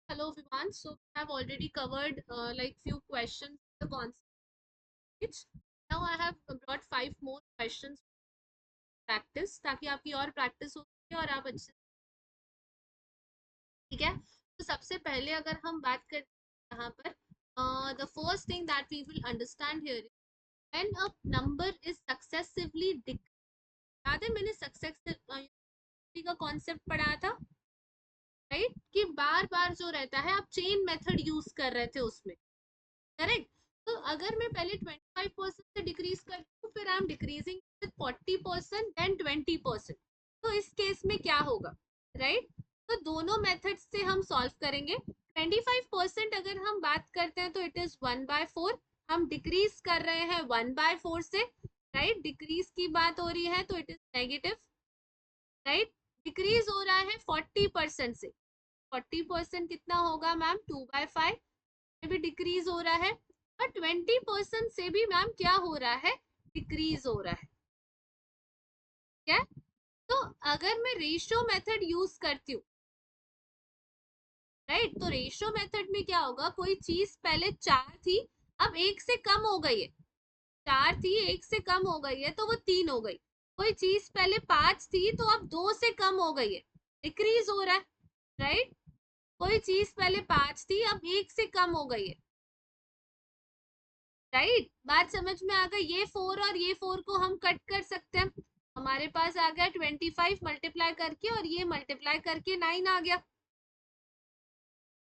Hello everyone. So we have already covered like few questions the concepts. Now I have brought 5 more questions practice ताकि आपकी और practice हो सके और आप अच्छे ठीक है। तो सबसे पहले अगर हम बात करें यहाँ पर the first thing that we will understand here when a number is successively याद है मैंने सक्सेसिव का कॉन्सेप्ट पढ़ा था राइट कि बार बार जो रहता है आप चेन मेथड यूज कर रहे थे उसमें करेक्ट। तो अगर मैं पहले 25% से डिक्रीज करती हूँ फिर I am decreasing with 40% then 20%। तो इस केस में क्या होगा राइट तो दोनों मेथड से हम सॉल्व करेंगे। 25% अगर हम बात करते हैं तो इट इज 1/4। हम डिक्रीज कर रहे हैं 1/4 से राइट डिक्रीज की बात हो रही है तो it is negative right. Decrease हो रहा है 40% से 40% कितना होगा मैम 2/5 में भी डिक्रीज हो रहा है और 20% से भी मैम क्या हो रहा है डिक्रीज हो रहा है क्या। तो अगर मैं रेशियो मेथड यूज करती हूँ राइट तो रेशियो मेथड में क्या होगा कोई चीज पहले 4 थी अब 1 से कम हो गई है 4 थी 1 से कम हो गई है तो वो 3 हो गई। कोई चीज पहले 5 थी तो अब 2 से कम हो गई है डिक्रीज हो रहा है राइट। कोई चीज पहले 5 थी अब 1 से कम हो गई है राइट। बात समझ में आ गई। ये 4 और ये 4 को हम कट कर सकते हैं। हमारे पास आ गया 25 मल्टीप्लाई करके और ये मल्टीप्लाई करके 9 आ गया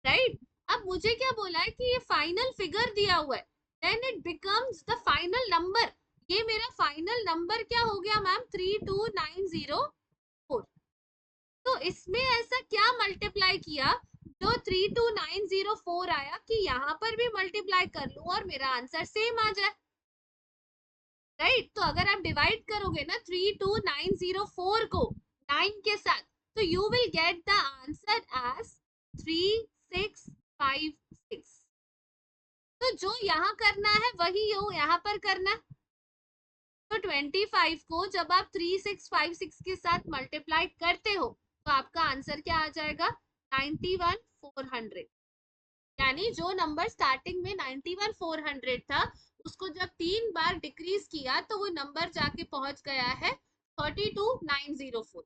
राइट। अब मुझे क्या बोला है कि ये फाइनल फिगर दिया हुआ है then it becomes the final number. ये मेरा फाइनल नंबर क्या हो गया मैम 32904। तो इसमें ऐसा क्या मल्टीप्लाई किया जो 32904 आया कि यहाँ पर भी मल्टीप्लाई कर लूं और मेरा आंसर सेम आ जाए राइट। तो अगर आप डिवाइड करोगे ना 32904 को 9 के साथ तो you will get the answer as 3656। तो जो यहाँ करना है वही यहाँ पर करना। तो 25 को जब आप 3656 के साथ मल्टीप्लाई करते हो तो आपका आंसर क्या आ जाएगा 91400। यानी जो नंबर स्टार्टिंग में 91400 था उसको जब 3 बार डिक्रीज किया तो वो नंबर जाके पहुंच गया है 32904।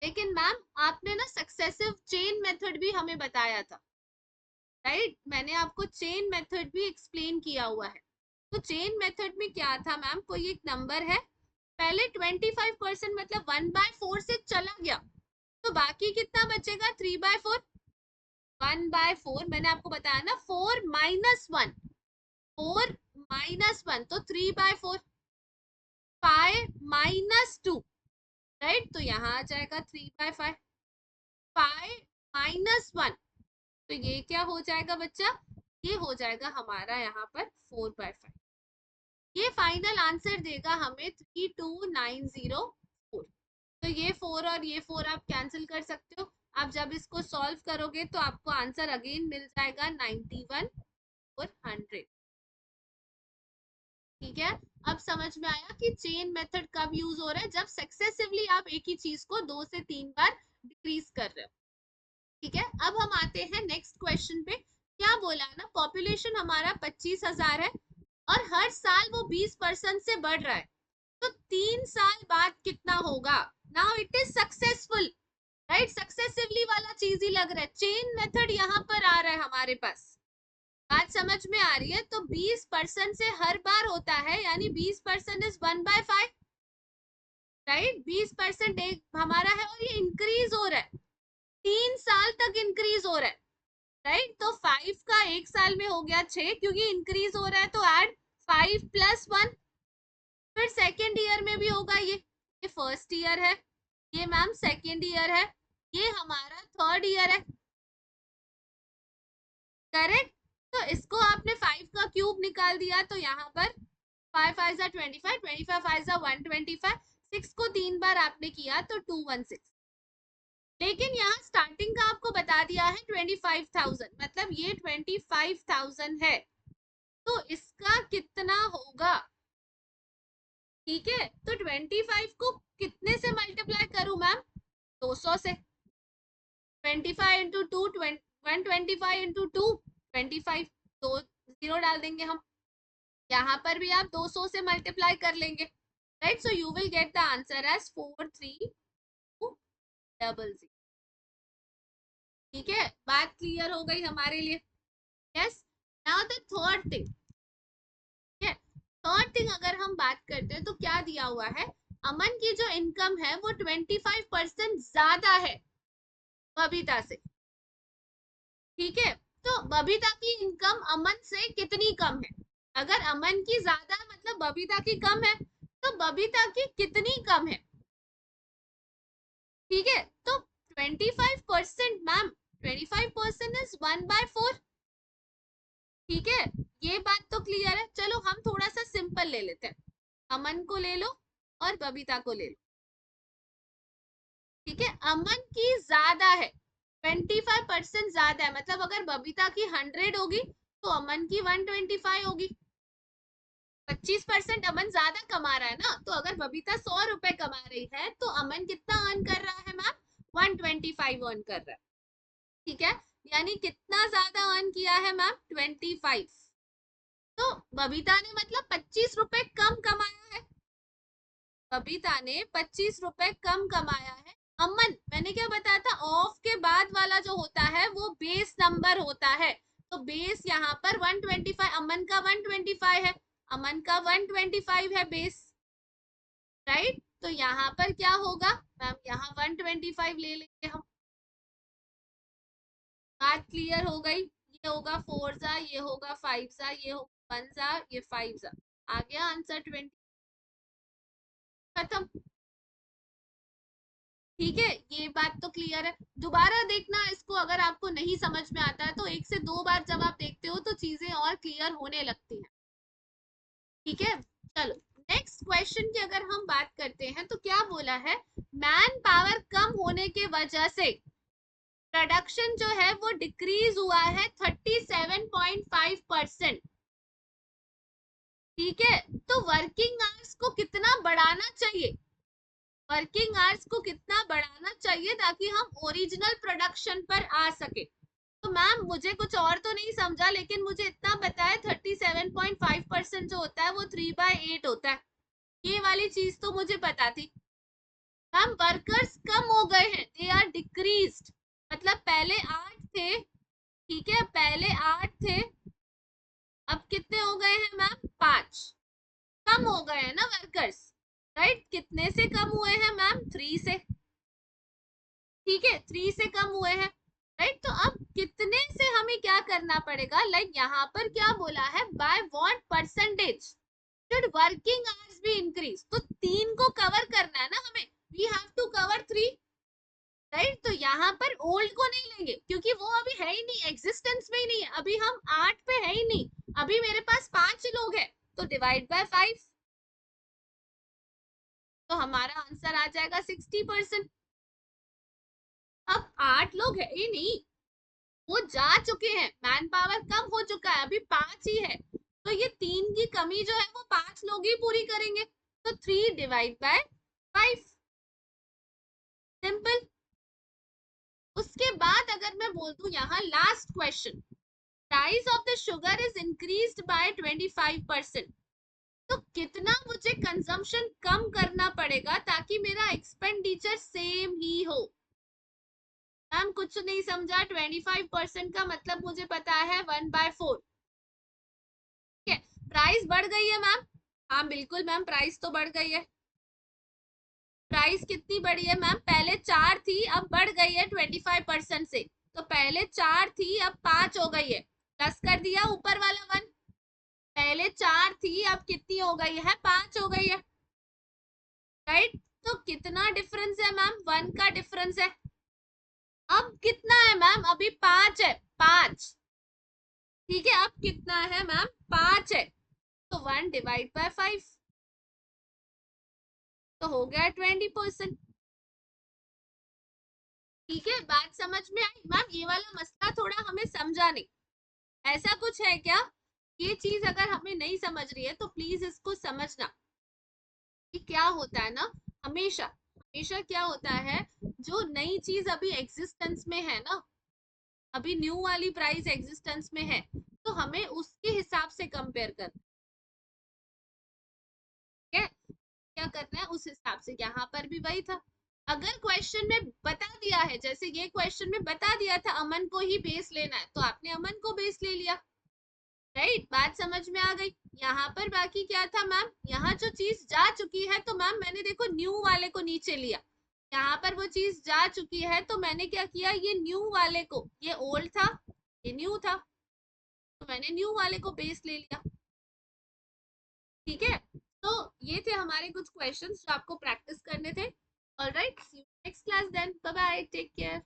लेकिन मैम आपने ना सक्सेसिव चेन मेथड भी हमें बताया था राइट। मैंने आपको चेन मेथड भी एक्सप्लेन किया हुआ है। तो चेन मेथड में क्या था मैम कोई एक नंबर है पहले 25% मतलब 1/4 से चला गया तो बाकी कितना बचेगा 3/4। 1/4 मैंने आपको बताया ना 4 - 1 4 - 1 तो 3/4 5 - 2 राइट। तो यहाँ आ जाएगा 3/5 5 - 1 तो ये क्या हो जाएगा बच्चा ये हो जाएगा हमारा यहाँ पर 4/5। ये फाइनल आंसर देगा हमें 32904। तो ये 4 और ये 4 आप कैंसिल कर सकते हो। आप जब इसको सॉल्व करोगे तो आपको आंसर अगेन मिल जाएगा 91/100। ठीक है। अब समझ में आया कि चेन मेथड कब यूज हो रहा है जब सक्सेसिवली आप एक ही चीज को 2 से 3 बार डिक्रीज कर रहे हो। ठीक है। अब हम आते हैं नेक्स्ट क्वेश्चन पे। क्या बोला ना पॉपुलेशन हमारा 25,000 है और हर साल वो 20% से बढ़ रहा है तो 3 साल बाद कितना होगा। Now it is successful right. Successively वाला चीज ही लग रहा है चेन मेथड यहाँ पर आ रहा है हमारे पास। बात समझ में आ रही है। तो 20% से हर बार होता है यानी 20% इज 1/5 राइट। 20% एक हमारा है और ये इंक्रीज हो रहा है 3 साल तक इंक्रीज हो रहा है राइट। तो 5 का एक साल में हो गया 6 क्योंकि इंक्रीज हो रहा है तो ऐड 5 + 1। फिर सेकेंड ईयर में भी होगा ये फर्स्ट ईयर है ये मैम सेकेंड ईयर है ये हमारा थर्ड ईयर है करेक्ट। तो इसको आपने 5 का क्यूब निकाल दिया तो यहाँ पर 5 5 25 25 5 125 6 को 3 बार आपने किया तो 216। लेकिन यहाँ स्टार्टिंग का आपको बता दिया है 25,000 मतलब ये 25,000 है तो इसका कितना होगा। ठीक है। तो 25 को कितने से मल्टीप्लाई करूं मैम 200 से 25 × 2 125 इंटू 2 25, तो 0 डाल देंगे हम। यहाँ पर भी आप 200 से मल्टीप्लाई कर लेंगे, right. So you will get the answer as 4320। ठीक है, बात क्लियर हो गई हमारे लिए। Yes, now the third thing. Third thing अगर हम बात करते हैं तो क्या दिया हुआ है, अमन की जो इनकम है वो 25% ज्यादा है बबीता से। ठीक है, तो बबीता की इनकम अमन से कितनी कम है? अगर अमन की ज्यादा है मतलब बबीता की कम है, तो बबीता की कितनी कम है? ठीक है, तो 25% मैम, 25% इज 1/4। ठीक है, ये बात तो क्लियर है। चलो हम थोड़ा सा सिंपल ले लेते हैं, अमन को ले लो और बबीता को ले लो। ठीक है, अमन की ज्यादा है, 25% ज्यादा है, मतलब अगर बबीता की 100 होगी तो अमन की 125 होगी। 25% अमन ज्यादा कमा रहा है ना, तो अगर बबीता 100 रुपए कमा रही है तो अमन कितना अर्न कर रहा है मैम? 125 अर्न कर रहा है। ठीक है, यानी कितना ज्यादा अर्न किया है मैम? 25। तो बबीता ने मतलब 25 रुपए कम कमाया है, बबीता ने 25 रुपए कम कमाया है। अमन, मैंने क्या बताया था, ऑफ के बाद वाला जो होता है वो बेस नंबर होता है, तो बेस यहाँ पर 125, अमन का 125 है, अमन का 125 है बेस, राइट। तो यहाँ पर क्या होगा मैम, यहाँ 125 ले लेंगे हम। बात क्लियर हो गई, ये होगा 4 सा, ये होगा 5 सा, ये होगा 1 सा, ये 5 सा, आ गया आंसर 20। खत्म। ठीक है, ये बात तो क्लियर है। दोबारा देखना इसको, अगर आपको नहीं समझ में आता है तो एक से दो बार जब आप देखते हो तो चीजें और क्लियर होने लगती हैं। ठीक है, चलो नेक्स्ट क्वेश्चन की अगर हम बात करते हैं तो क्या बोला है, मैन पावर कम होने के वजह से प्रोडक्शन जो है वो डिक्रीज हुआ है 37.5%। ठीक है, तो वर्किंग आवर्स को कितना बढ़ाना चाहिए, वर्किंग आवर्स को कितना बढ़ाना चाहिए ताकि हम ओरिजिनल प्रोडक्शन पर आ सके? तो मैम मुझे कुछ और तो नहीं समझा, लेकिन मुझे इतना पता है 37.5% जो होता है वो 3/8 होता है, ये वाली चीज तो मुझे पता थी। मैम वर्कर्स कम हो गए हैं, दे आर डिक्रीज्ड, मतलब पहले 8 थे, ठीक है, पहले 8 थे, अब कितने हो गए हैं मैम? 5। कम हो गए हैं ना वर्कर्स, राइट। कितने से कम हुए हैं मैम? 3 से। ठीक है, 3 से कम हुए हैं, राइट। तो अब कितने से हमें क्या करना पड़ेगा, लाइक यहाँ पर क्या बोला है, by what percentage should working hours be increase, तो 3 को कवर करना है ना हमें, we have to cover 3, right. तो यहाँ पर ओल्ड को नहीं लेंगे क्योंकि वो अभी है ही नहीं, एग्जिस्टेंस में ही नहीं है, अभी हम 8 पे है ही नहीं, अभी मेरे पास 5 लोग हैं, तो डिवाइड बाय 5, तो हमारा आंसर आ जाएगा 60%। अब 8 लोग है ही नहीं, वो जा चुके हैं, मैन पावर कम हो चुका है, अभी 5 ही है, तो ये 3 की कमी जो है वो 5 लोग ही पूरी करेंगे, तो 3 डिवाइड बाय 5, सिंपल। उसके बाद अगर मैं बोल दूं यहाँ last question, price of the sugar is increased by 25%, तो कितना मुझे कंजम्पशन कम करना पड़ेगा ताकि मेरा एक्सपेंडिचर सेम ही हो? मैम कुछ नहीं समझा, 25% का मतलब मुझे पता है 1/4। ठीक है, प्राइस बढ़ गई है मैम, हाँ बिल्कुल मैम, प्राइस तो बढ़ गई है। प्राइस कितनी बढ़ी है मैम? पहले 4 थी, अब बढ़ गई है 25% से, तो पहले 4 थी अब 5 हो गई है, प्लस कर दिया ऊपर वाला 1, पहले 4 थी अब कितनी हो गई है? 5 हो गई है, राइट। तो कितना डिफरेंस है मैम? 1 का डिफरेंस है। अब कितना है मैम? अभी 5 है, 5। ठीक है, अब कितना है मैम? 5 है, तो 1 डिवाइड बाय 5, तो हो गया 20%। ठीक है, बात समझ में आई मैम? ये वाला मसला थोड़ा हमें समझा नहीं, ऐसा कुछ है क्या? ये चीज अगर हमें नहीं समझ रही है तो प्लीज इसको समझना कि क्या होता है ना, हमेशा हमेशा क्या होता है, जो नई चीज अभी एग्जिस्टेंस में है ना, अभी न्यू वाली प्राइस एग्जिस्टेंस में है, तो हमें उसके हिसाब से कंपेयर करना है, क्या करना है उस हिसाब से। यहाँ पर भी वही था, अगर क्वेश्चन में बता दिया है, जैसे ये क्वेश्चन में बता दिया था अमन को ही बेस लेना है, तो आपने अमन को बेस ले लिया, राइट। बात समझ में आ गई। यहाँ पर बाकी क्या था मैम, यहाँ जो चीज जा चुकी है तो मैम मैंने देखो न्यू वाले को नीचे लिया, यहाँ पर वो चीज जा चुकी है तो मैंने क्या किया, ये न्यू वाले को, ये ओल्ड था ये न्यू था, तो मैंने न्यू वाले को बेस ले लिया, ठीक है। तो ये थे हमारे कुछ क्वेश्चंस जो आपको प्रैक्टिस करने थे। Alright, see you next class then, bye bye, take care.